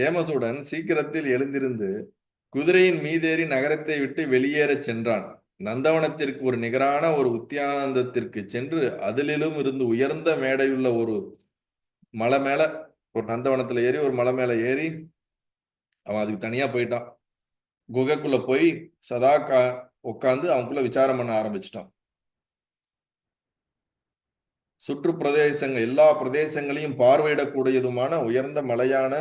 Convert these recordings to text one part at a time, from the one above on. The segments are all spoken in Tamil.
ஏமசுடன் சீக்கிரத்தில் எழுந்திருந்து குதிரையின் மீதேறி நகரத்தை விட்டு வெளியேறச் சென்றான். நந்தவனத்திற்கு ஒரு நிகரான ஒரு உத்தியானந்தத்திற்கு சென்று அதிலும் இருந்து உயர்ந்த மேடையுள்ள ஒரு மலை மேல, ஒரு நந்தவனத்துல ஏறி ஒரு மலை மேல ஏறி அவன் அதுக்கு தனியா போயிட்டான். குகைக்குள்ள போய் சதா உட்காந்து அவனுக்குள்ள விசாரம் பண்ண ஆரம்பிச்சிட்டான். சுற்று பிரதேசங்கள் எல்லா பிரதேசங்களையும் பார்வையிடக்கூடியதுமான உயர்ந்த மலையான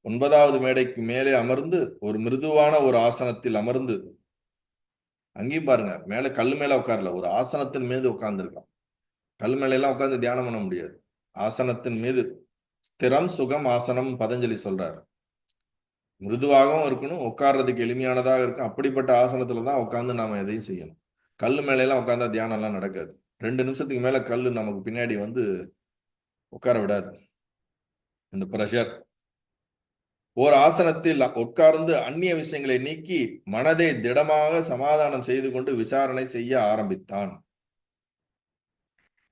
9வது மேடைக்கு மேலே அமர்ந்து ஒரு மிருதுவான ஒரு ஆசனத்தில் அமர்ந்து, அங்கேயும் பாருங்க, மேல கல்லு மேல உட்காரல, ஒரு ஆசனத்தின் மீது உட்கார்ந்துருக்கான். கல் மேல எல்லாம் உட்கார்ந்து தியானம் பண்ண முடியாது. ஆசனத்தின் மீது ஸ்திரம் சுகம் ஆசனம் பதஞ்சலி சொல்றாரு. மிருதுவாகவும் இருக்கணும், உட்கார்றதுக்கு எளிமையானதாக இருக்கும். அப்படிப்பட்ட ஆசனத்துல தான் உட்கார்ந்து நாம எதையும் செய்யணும். கல்லு மேல எல்லாம் உட்கார்ந்தா தியானம் எல்லாம் நடக்காது. 2 நிமிஷத்துக்கு மேல கல்லு நமக்கு பின்னாடி வந்து உட்கார விடாது. இந்த பிரஷர். ஓர் ஆசனத்தில் உட்கார்ந்து அந்நிய விஷயங்களை நீக்கி மனதை திடமாக சமாதானம் செய்து கொண்டு விசாரணை செய்ய ஆரம்பித்தான்.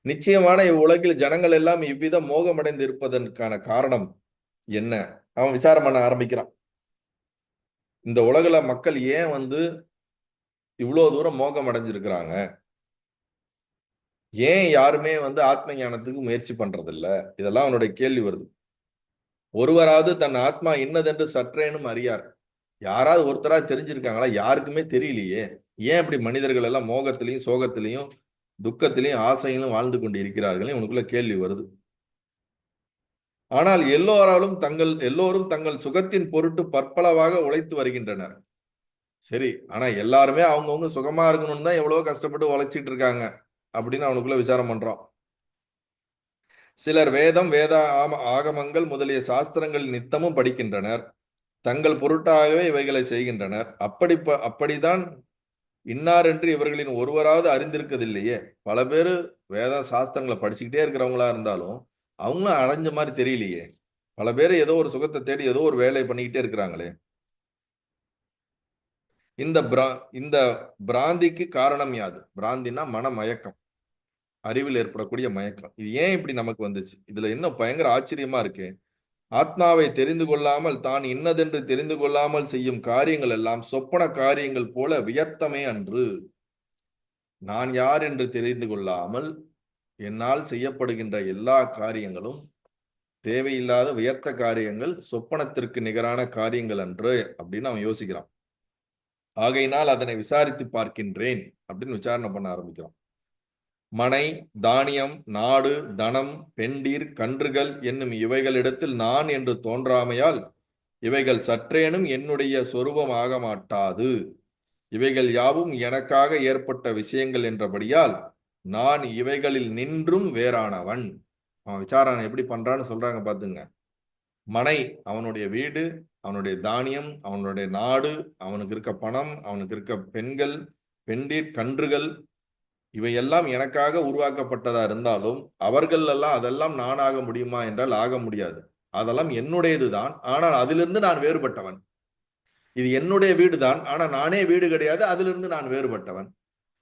நிச்சயமான இவ்வுலகில் ஜனங்கள் எல்லாம் இவ்விதம் மோகமடைந்து இருப்பதற்கான காரணம் என்ன? அவன் விசாரம் பண்ண ஆரம்பிக்கிறான். இந்த உலகில மக்கள் ஏன் வந்து இவ்வளவு தூரம் மோகம் அடைஞ்சிருக்கிறாங்க? ஏன் யாருமே வந்து ஆத்ம ஞானத்துக்கு முயற்சி பண்றதில்ல? இதெல்லாம் அவனுடைய கேள்வி வருது. ஒருவராவது தன் ஆத்மா இன்னதென்று சற்றேனும் அறியார். யாராவது ஒருத்தரா தெரிஞ்சிருக்காங்களா? யாருக்குமே தெரியலையே. ஏன் இப்படி மனிதர்கள் எல்லாம் மோகத்திலையும் சோகத்திலையும் துக்கத்திலையும் ஆசையிலும் வாழ்ந்து கொண்டு இருக்கிறார்கள்? உனக்குள்ள கேள்வி வருது. ஆனால் எல்லோரும் தங்கள் சுகத்தின் பொருட்டு பற்பலவாக உழைத்து வருகின்றனர். சரி, ஆனா எல்லாருமே அவங்கவுங்க சுகமா இருக்கணும்னு தான் எவ்வளவோ கஷ்டப்பட்டு உழைச்சிட்டு இருக்காங்க அப்படின்னு அவனுக்குள்ள விசாரம் பண்றான். சிலர் வேதம், வேத ஆகமங்கள் முதலிய சாஸ்திரங்கள் நித்தமும் படிக்கின்றனர். தங்கள் பொருட்டாகவே இவைகளை செய்கின்றனர். அப்படிதான் இன்னார் என்று இவர்களின் ஒருவராவது அறிந்திருக்கதில்லையே. பல பேர் வேத சாஸ்திரங்களை படிச்சுக்கிட்டே இருக்கிறவங்களா இருந்தாலும் அவங்களும் அடைஞ்ச மாதிரி தெரியலையே. பல பேர் ஏதோ ஒரு சுகத்தை தேடி ஏதோ ஒரு வேலை பண்ணிக்கிட்டே இருக்கிறாங்களே. இந்த பிராந்திக்கு காரணம் யாது? பிராந்தினா மனமயக்கம், அறிவில் ஏற்படக்கூடிய மயக்கம். இது ஏன் இப்படி நமக்கு வந்துச்சு? இதுல என்ன பயங்கர ஆச்சரியமா இருக்கு. ஆத்மாவை தெரிந்து கொள்ளாமல் தான் இன்னதென்று தெரிந்து கொள்ளாமல் செய்யும் காரியங்கள் எல்லாம் சொப்பன காரியங்கள் போல வியர்த்தமே அன்று. நான் யார் என்று தெரிந்து கொள்ளாமல் என்னால் செய்யப்படுகின்ற எல்லா காரியங்களும் தேவையில்லாத வியர்த்த காரியங்கள், சொப்பனத்திற்கு நிகரான காரியங்கள் அன்று அப்படின்னு அவன் யோசிக்கிறான். ஆகையினால் அதனை விசாரித்து பார்க்கின்றேன் அப்படின்னு விசாரணை பண்ண ஆரம்பிக்கிறான். மனை, தானியம், நாடு, தனம், பெண்டீர், கன்றுகள் என்னும் இவைகளிடத்தில் நான் என்று தோன்றாமையால் இவைகள் சற்றேனும் என்னுடைய சொரூபம் ஆக மாட்டாது. இவைகள் யாவும் எனக்காக ஏற்பட்ட விஷயங்கள் என்றபடியால் நான் இவைகளில் நின்றும் வேறானவன். அவன் விசாரணை எப்படி பண்றான்னு சொல்றாங்க பாத்துங்க. மனை அவனுடைய வீடு, அவனுடைய தானியம், அவனுடைய நாடு, அவனுக்கு இருக்க பணம், அவனுக்கு இருக்க பெண்கள், பெண்டீர், கன்றுகள், இவையெல்லாம் எனக்காக உருவாக்கப்பட்டதா இருந்தாலும் அவர்கள் எல்லாம் அதெல்லாம் நான் ஆக முடியுமா என்றால் ஆக முடியாது. அதெல்லாம் என்னுடையதுதான், ஆனால் அதிலிருந்து நான் வேறுபட்டவன். இது என்னுடைய வீடுதான், ஆனா நானே வீடு கிடையாது, அதிலிருந்து நான் வேறுபட்டவன்.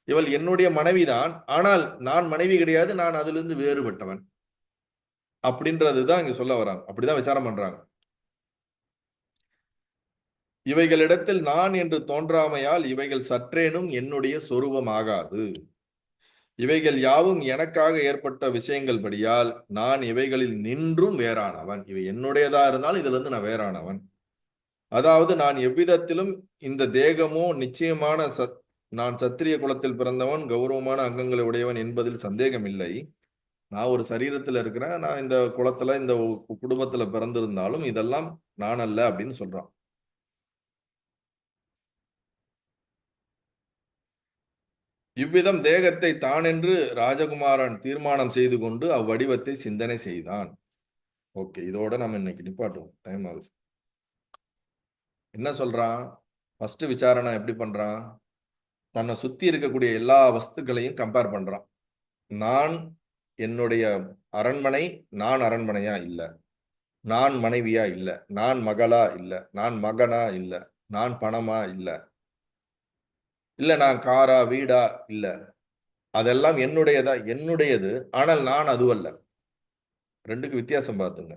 இவள் என்னுடைய மனைவிதான், ஆனால் நான் மனைவி கிடையாது, நான் அதிலிருந்து வேறுபட்டவன். அப்படின்றதுதான் இங்க சொல்ல வராங்க. அப்படிதான் விசாரம் பண்றாங்க. இவைகளிடத்தில் நான் என்று தோன்றாமையால் இவைகள் சற்றேனும் என்னுடைய சொரூபமாகாது. இவைகள் யாவும் எனக்காக ஏற்பட்ட விஷயங்கள் படியால் நான் இவைகளில் நின்றும் வேறானவன். இவை என்னுடையதா இருந்தாலும் இதுல இருந்து நான் வேறானவன். அதாவது நான் எவ்விதத்திலும் இந்த தேகமோ நிச்சயமான நான் சத்திரிய குலத்தில் பிறந்தவன், கௌரவமான அங்கங்களை உடையவன் என்பதில் சந்தேகம் இல்லை. நான் ஒரு சரீரத்துல இருக்கிறேன், நான் இந்த குலத்துல இந்த குடும்பத்துல பிறந்திருந்தாலும் இதெல்லாம் நான் அல்ல அப்படின்னு சொல்றான். இவ்விதம் தேகத்தை தானென்று ராஜகுமாரன் தீர்மானம் செய்து கொண்டு அவ்வடிவத்தை சிந்தனை செய்தான். ஓகே, இதோட நம்ம இன்னைக்கு நிப்பாட்டுவோம், டைம் ஆகுது. என்ன சொல்றான்? ஃபர்ஸ்ட் விசாரணை எப்படி பண்றான்? தன்னை சுத்தி இருக்கக்கூடிய எல்லா வஸ்துக்களையும் கம்பேர் பண்றான். நான் என்னுடைய அரண்மனை, நான் அரண்மனையா இல்ல, நான் மனைவியா இல்ல, நான் மகளா இல்ல, நான் மகனா இல்ல, நான் பணமா இல்ல, இல்ல நான் காரா வீடா இல்ல, அதெல்லாம் என்னுடையது, ஆனால் நான் அதுவல்ல. ரெண்டுக்கு வித்தியாசம் பார்த்துங்க.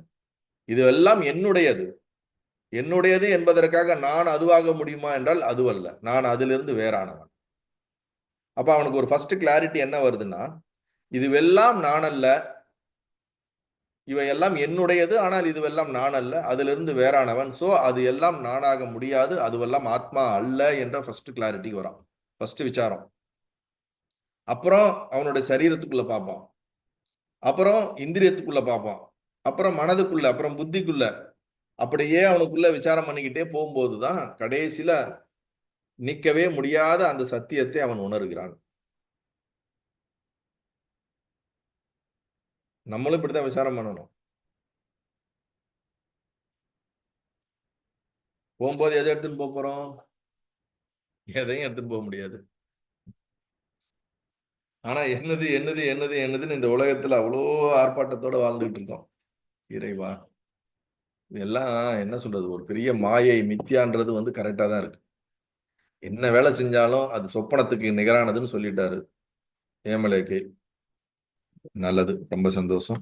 இது எல்லாம் என்னுடையது, என்னுடையது என்பதற்காக நான் அதுவாக முடியுமா என்றால் அதுவல்ல, நான் அதிலிருந்து வேறானவன். அப்ப அவனுக்கு ஒரு ஃபர்ஸ்ட் கிளாரிட்டி என்ன வருதுன்னா, இதுவெல்லாம் நான் அல்ல, இவையெல்லாம் என்னுடையது, ஆனால் இதுவெல்லாம் நான் அல்ல, அதிலிருந்து வேறானவன். சோ அது எல்லாம் நானாக முடியாது, அதுவெல்லாம் ஆத்மா அல்ல என்ற ஃபர்ஸ்ட் கிளாரிட்டி வரும், ஃபர்ஸ்ட் விசாரம். அப்புறம் அவனுடைய சரீரத்துக்குள்ள பார்ப்பான், அப்புறம் இந்திரியத்துக்குள்ள பார்ப்பான், அப்புறம் மனதுக்குள்ள, அப்புறம் புத்திக்குள்ள. அப்படியே அவனுக்குள்ள விசாரம் பண்ணிக்கிட்டே போகும்போதுதான் கடைசியில நீக்கவே முடியாத அந்த சத்தியத்தை அவன் உணர்கிறான். நம்மளும் இப்படித்தான் விசாரம் பண்ணணும். போகும்போது எதை எடுத்துன்னு போக போறோம்? எதையும் எடுத்துன்னு போக முடியாது. ஆனா என்னது என்னது என்னது என்னதுன்னு இந்த உலகத்துல அவ்வளோ ஆர்ப்பாட்டத்தோட வாழ்ந்துகிட்டு இருக்கோம். இறைவா, இதெல்லாம் என்ன சொல்றது, ஒரு பெரிய மாயை மித்தியான்றது கரெக்டா தான் இருக்கு. என்ன வேலை செஞ்சாலும் அது சொப்பனத்துக்கு நிகரானதுன்னு சொல்லிட்டாரு ஏமலேக்கை. நல்லது, ரொம்ப சந்தோஷம்.